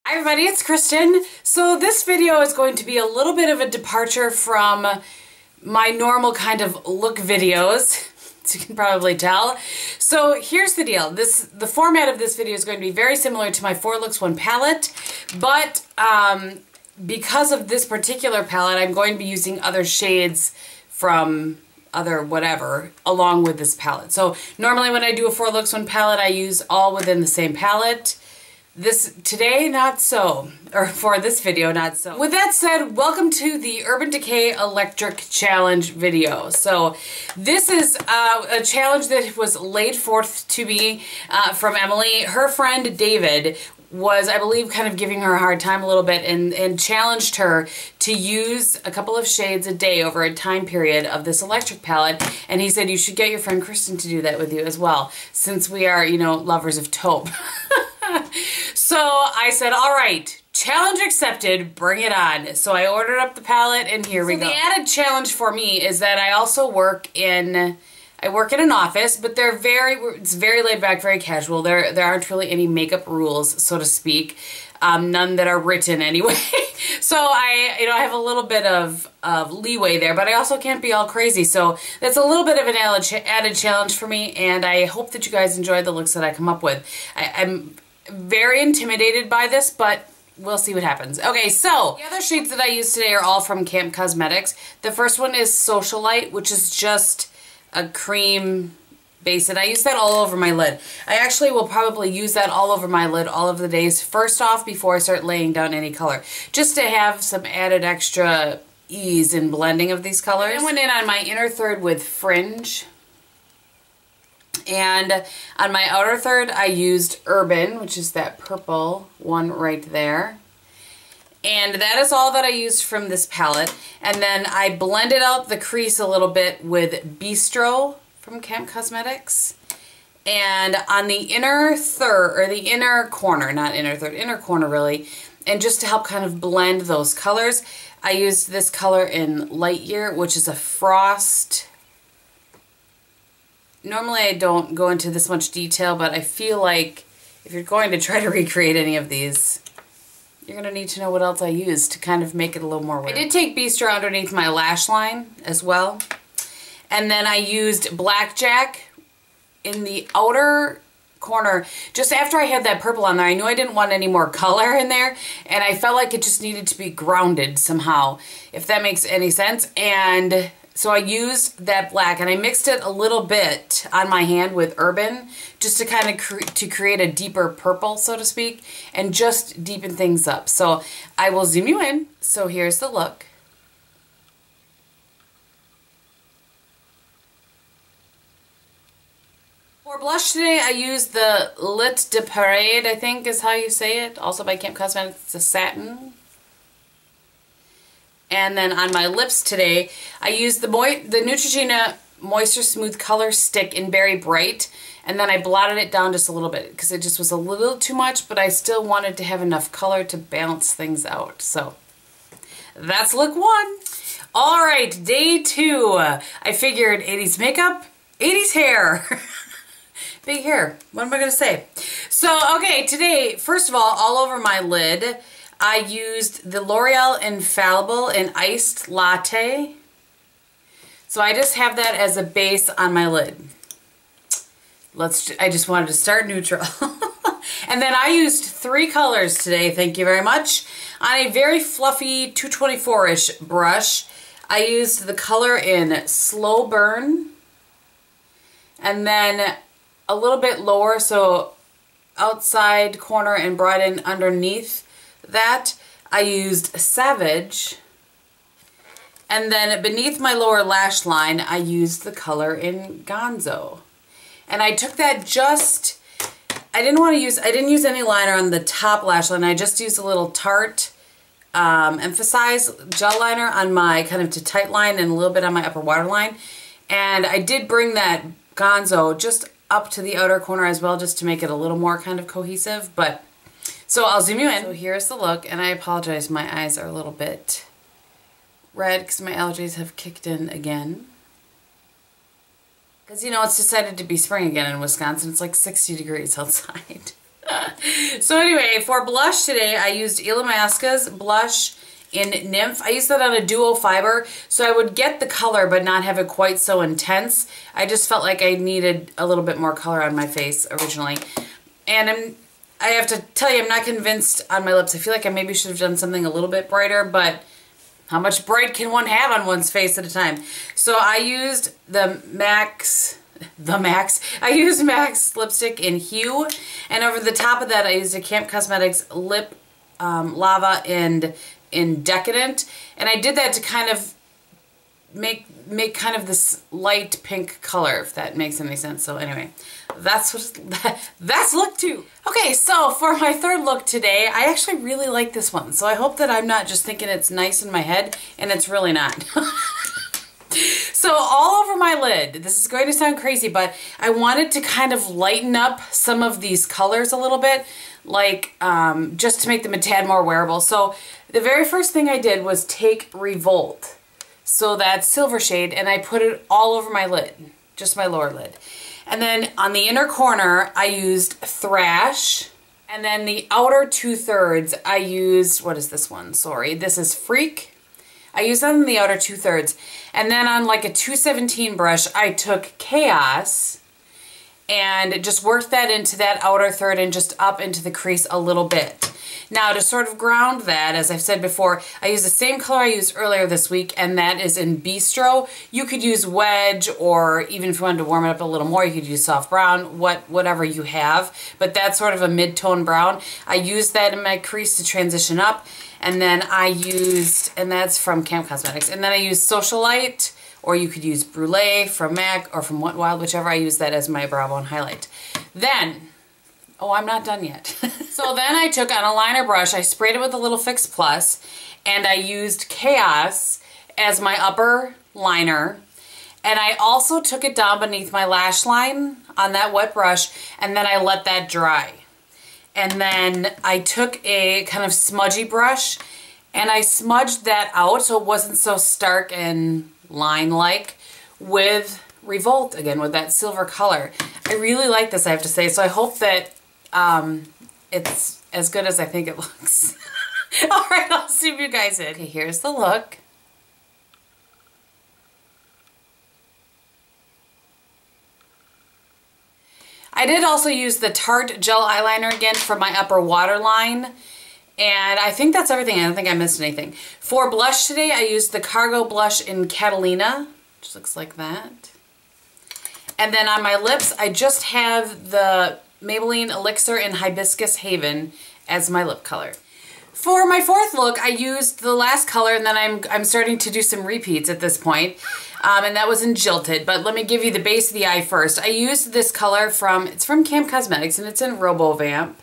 Hi everybody, it's Kristin. So this video is going to be a little bit of a departure from my normal kind of look videos, as you can probably tell. So here's the deal. The format of this video is going to be very similar to my 4 Looks 1 palette, but because of this particular palette, I'm going to be using other shades from other whatever along with this palette. So normally when I do a 4 Looks 1 palette, I use all within the same palette. Today, not so. Or for this video, not so. With that said, welcome to the Urban Decay Electric Challenge video. So this is a challenge that was laid forth to me from Emily. Her friend David was, I believe, kind of giving her a hard time a little bit and challenged her to use a couple of shades a day over a time period of this electric palette. And he said you should get your friend Kristin to do that with you as well, since we are, you know, lovers of taupe. So I said, all right, challenge accepted, bring it on. So I ordered up the palette and here we go. The added challenge for me is that I also work in an office, but it's very laid back, very casual. There aren't really any makeup rules, so to speak. None that are written anyway. So I have a little bit of leeway there, but I also can't be all crazy. So that's a little bit of an added challenge for me, and I hope that you guys enjoy the looks that I come up with. I'm very intimidated by this, but we'll see what happens. Okay, so the other shades that I use today are all from Camp Cosmetics. The first one is Socialite, which is just a cream base, and I use that all over my lid. I actually will probably use that all over my lid all of the days, first off, before I start laying down any color, just to have some added extra ease in blending of these colors. I went in on my inner third with Fringe, and on my outer third I used Urban, which is that purple one right there. And that is all that I used from this palette. And then I blended out the crease a little bit with Bistro from Camp Cosmetics. And on the inner third, or the inner corner, not inner third, inner corner really, and just to help kind of blend those colors, I used this color in Light Year, which is a Frost. Normally I don't go into this much detail, but I feel like if you're going to try to recreate any of these, you're going to need to know what else I used to kind of make it a little more weird. I did take Bistro underneath my lash line as well. And then I used Blackjack in the outer corner. Just after I had that purple on there, I knew I didn't want any more color in there, and I felt like it just needed to be grounded somehow, if that makes any sense. And so I used that black, and I mixed it a little bit on my hand with Urban, just to kind of to create a deeper purple, so to speak, and just deepen things up. So I will zoom you in. So here's the look. For blush today, I used the Lit de Parade, I think is how you say it, also by Camp Cosmetics. It's a satin. And then on my lips today, I used the Neutrogena Moisture Smooth Color Stick in Berry Bright, and then I blotted it down just a little bit because it just was a little too much, but I still wanted to have enough color to balance things out. So that's look 1. All right, day 2. I figured 80s makeup, 80s hair. Big hair. What am I going to say? So, okay, today, first of all over my lid, I used the L'Oreal Infallible in Iced Latte. So I just have that as a base on my lid. I just wanted to start neutral. And then I used 3 colors today, thank you very much. On a very fluffy 224-ish brush, I used the color in Slow Burn. And then a little bit lower, so outside corner and brought in underneath that, I used Savage. And then beneath my lower lash line, I used the color in Gonzo. And I took that I didn't use any liner on the top lash line. I just used a little Tarte Emphasize gel liner on my kind of to tight line and a little bit on my upper waterline. And I did bring that Gonzo just up to the outer corner as well, just to make it a little more kind of cohesive. But so I'll zoom you in. So here's the look, and I apologize, my eyes are a little bit red because my allergies have kicked in again. Because, you know, it's decided to be spring again in Wisconsin. It's like 60 degrees outside. So anyway, for blush today, I used Illamasqua's blush in Nymph. I used that on a duo fiber, so I would get the color but not have it quite so intense. I just felt like I needed a little bit more color on my face originally. And I have to tell you, I'm not convinced on my lips. I feel like I maybe should have done something a little bit brighter, but how much bright can one have on one's face at a time? So I used the I used MAC's lipstick in Hue, and over the top of that I used a Camp Cosmetics Lip Lava and in Decadent, and I did that to kind of make kind of this light pink color, if that makes any sense. So anyway, that's look 2. Okay, so for my third look today, I actually really like this one, so I hope that I'm not just thinking it's nice in my head and it's really not. So all over my lid, this is going to sound crazy, but I wanted to kind of lighten up some of these colors a little bit, like just to make them a tad more wearable. So the very first thing I did was take Revolt, so that silver shade, and I put it all over my lid, just my lower lid. And then on the inner corner, I used Thrash, and then the outer 2/3, I used, what is this one? Sorry, this is Freak. I used that in the outer 2/3. And then on like a 217 brush, I took Chaos and just worked that into that outer third and just up into the crease a little bit. Now to sort of ground that, as I've said before, I used the same color I used earlier this week, and that is in Bistro. You could use Wedge, or even if you wanted to warm it up a little more, you could use Soft Brown, whatever you have. But that's sort of a mid-tone brown. I used that in my crease to transition up. And then I used, and that's from Camp Cosmetics, and then I used Socialite, or you could use Brûlée from MAC or from Wet n Wild, whichever. I used that as my brow bone highlight. Then, oh, I'm not done yet. So then I took on a liner brush, I sprayed it with a little Fix Plus, and I used Chaos as my upper liner. And I also took it down beneath my lash line on that wet brush, and then I let that dry. And then I took a kind of smudgy brush and I smudged that out so it wasn't so stark and line-like with Revolt, again, with that silver color. I really like this, I have to say, so I hope that it's as good as I think it looks. All right, I'll zoom you guys in. Okay, here's the look. I did also use the Tarte gel eyeliner again for my upper waterline, and I think that's everything. I don't think I missed anything. For blush today, I used the Cargo Blush in Catalina, which looks like that. And then on my lips, I just have the Maybelline Elixir in Hibiscus Haven as my lip color. For my fourth look, I used the last color, and then I'm starting to do some repeats at this point. And that was in Jilted, but let me give you the base of the eye first. I used this color it's from Camp Cosmetics, and it's in RoboVamp.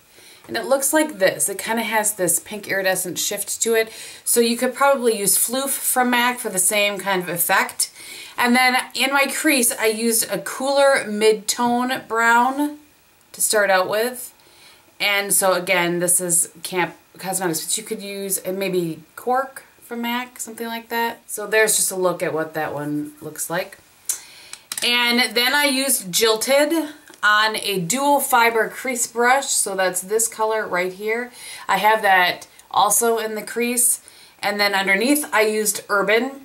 And it looks like this. It kind of has this pink iridescent shift to it. So you could probably use Floof from MAC for the same kind of effect. And then in my crease, I used a cooler mid-tone brown to start out with. And so again, this is Camp Cosmetics, but you could use maybe Cork from MAC, something like that. So there's just a look at what that one looks like. And then I used Jilted on a dual fiber crease brush, so that's this color right here. I have that also in the crease. And then underneath I used Urban.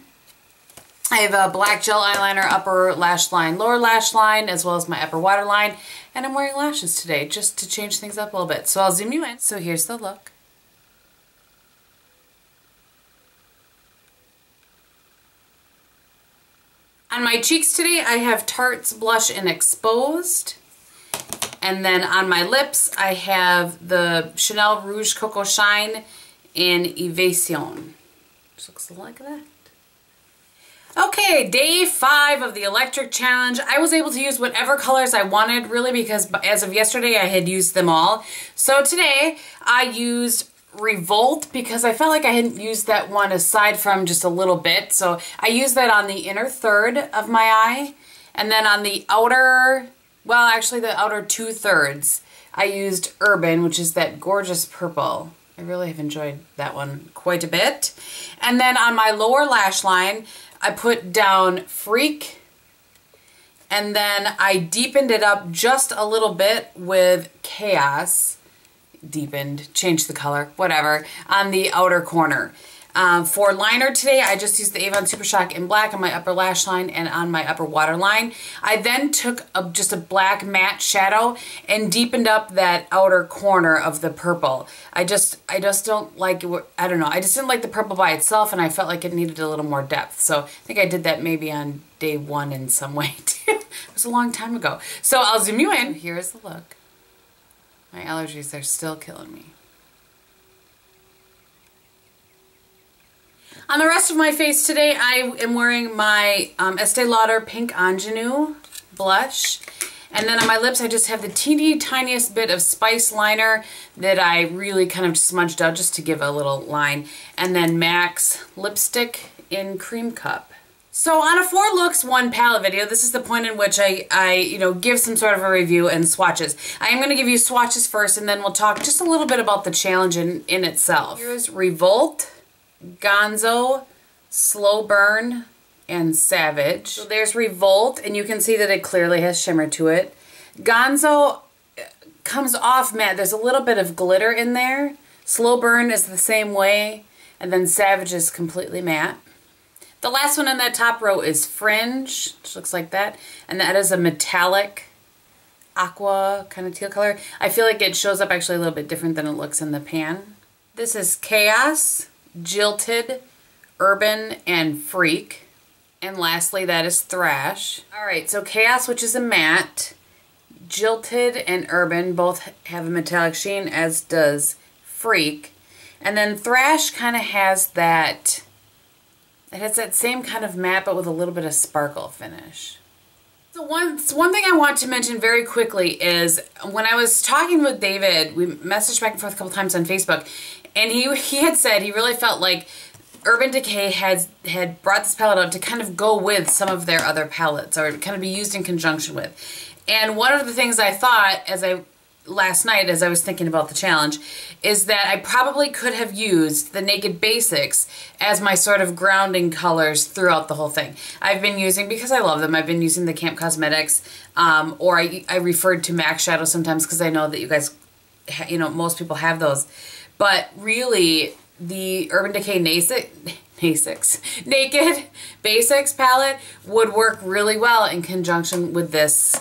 I have a black gel eyeliner, upper lash line, lower lash line, as well as my upper waterline. And I'm wearing lashes today just to change things up a little bit. So I'll zoom you in. So here's the look. On my cheeks today, I have Tarte's blush in Exposed. And then on my lips, I have the Chanel Rouge Coco Shine in Evasion. Which looks like that. Okay, day 5 of the electric challenge. I was able to use whatever colors I wanted, really, because as of yesterday, I had used them all. So today, I used Revolt because I felt like I hadn't used that one aside from just a little bit. So I used that on the inner third of my eye. And then on the outer, well, actually the outer 2/3, I used Urban, which is that gorgeous purple. I really have enjoyed that one quite a bit. And then on my lower lash line, I put down Freak. And then I deepened it up just a little bit with Chaos. deepened, changed the color, whatever, on the outer corner. For liner today, I just used the Avon Super Shock in black on my upper lash line and on my upper waterline. I then took just a black matte shadow and deepened up that outer corner of the purple. I just don't like it. I don't know. I just didn't like the purple by itself, and I felt like it needed a little more depth. So I think I did that maybe on day one in some way too. It was a long time ago. So I'll zoom you in. Here's the look. My allergies are still killing me. On the rest of my face today, I am wearing my Estee Lauder Pink Ingenue blush. And then on my lips, I just have the teeny tiniest bit of Spice liner that I really kind of smudged out just to give a little line. And then MAC's lipstick in Cream Cup. So on a 4 looks, 1 palette video, this is the point in which I give some sort of a review and swatches. I am going to give you swatches first, and then we'll talk just a little bit about the challenge in itself. Here's Revolt, Gonzo, Slow Burn, and Savage. So there's Revolt, and you can see that it clearly has shimmer to it. Gonzo comes off matte. There's a little bit of glitter in there. Slow Burn is the same way, and then Savage is completely matte. The last one in that top row is Fringe, which looks like that, and that is a metallic aqua kind of teal color. I feel like it shows up actually a little bit different than it looks in the pan. This is Chaos, Jilted, Urban, and Freak. And lastly, that is Thrash. Alright, so Chaos, which is a matte, Jilted and Urban both have a metallic sheen, as does Freak. And then Thrash kind of has that, it has that same kind of matte, but with a little bit of sparkle finish. So one thing I want to mention very quickly is when I was talking with David, we messaged back and forth a couple times on Facebook, and he had said he really felt like Urban Decay had brought this palette out to kind of go with some of their other palettes, or kind of be used in conjunction with. And one of the things I thought last night as I was thinking about the challenge is that I probably could have used the Naked Basics as my sort of grounding colors throughout the whole thing. I've been using, because I love them, I've been using the Camp Cosmetics, or I referred to MAC Shadow sometimes because I know that you guys, most people have those. But really, the Urban Decay Naked Basics palette would work really well in conjunction with this,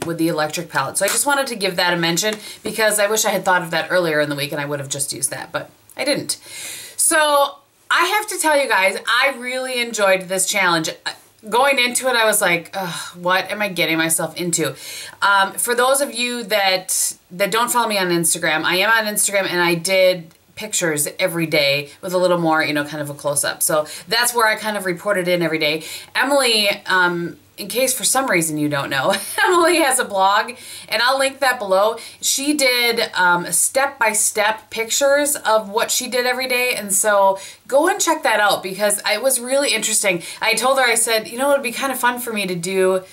with the electric palette. So I just wanted to give that a mention because I wish I had thought of that earlier in the week and I would have just used that, but I didn't. So I have to tell you guys, I really enjoyed this challenge. Going into it, I was like, what am I getting myself into? For those of you that don't follow me on Instagram, I am on Instagram, and I did pictures every day with a little more, kind of a close-up. So that's where I kind of reported in every day. Emily, in case for some reason you don't know, Emily has a blog, and I'll link that below. She did step-by-step pictures of what she did every day, and so go and check that out because it was really interesting. I told her, I said, it would be kind of fun for me to do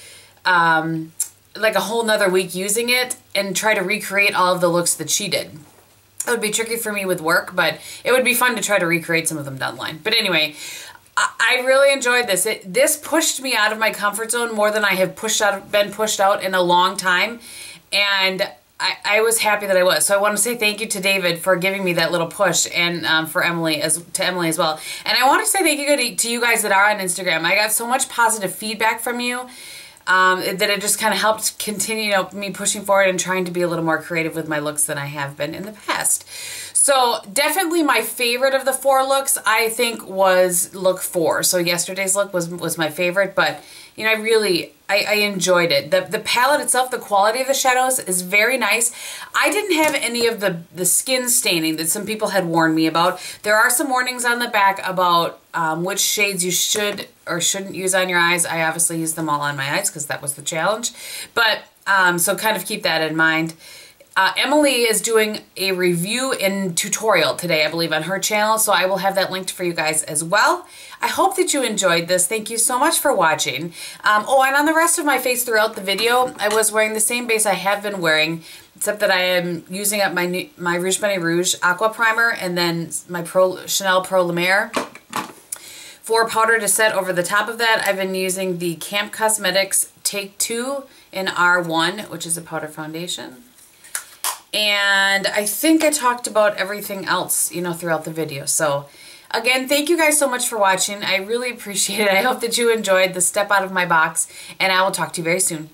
like a whole nother week using it and try to recreate all of the looks that she did. It would be tricky for me with work, but it would be fun to try to recreate some of them down the line. But anyway, I really enjoyed this. This pushed me out of my comfort zone more than I have been pushed out in a long time, and I was happy that I was. So I want to say thank you to David for giving me that little push, and for Emily as well. And I want to say thank you to you guys that are on Instagram. I got so much positive feedback from you. That it just kind of helped continue me pushing forward and trying to be a little more creative with my looks than I have been in the past. So definitely my favorite of the 4 looks, I think, was look 4. So yesterday's look was my favorite, but I enjoyed it. The palette itself, the quality of the shadows is very nice. I didn't have any of the skin staining that some people had warned me about. There are some warnings on the back about which shades you should or shouldn't use on your eyes. I obviously used them all on my eyes because that was the challenge. But so kind of keep that in mind. Emily is doing a review and tutorial today, I believe, on her channel, so I will have that linked for you guys as well. I hope that you enjoyed this. Thank you so much for watching. Oh, and on the rest of my face throughout the video, I was wearing the same base I have been wearing, except that I am using up my Rouge Money Rouge Aqua Primer and then my Chanel Pro Lumiere. For powder to set over the top of that, I've been using the Camp Cosmetics Take 2 in R1, which is a powder foundation. And I think I talked about everything else, you know, throughout the video. So again, thank you guys so much for watching. I really appreciate it. I hope that you enjoyed the step out of my box, and I will talk to you very soon.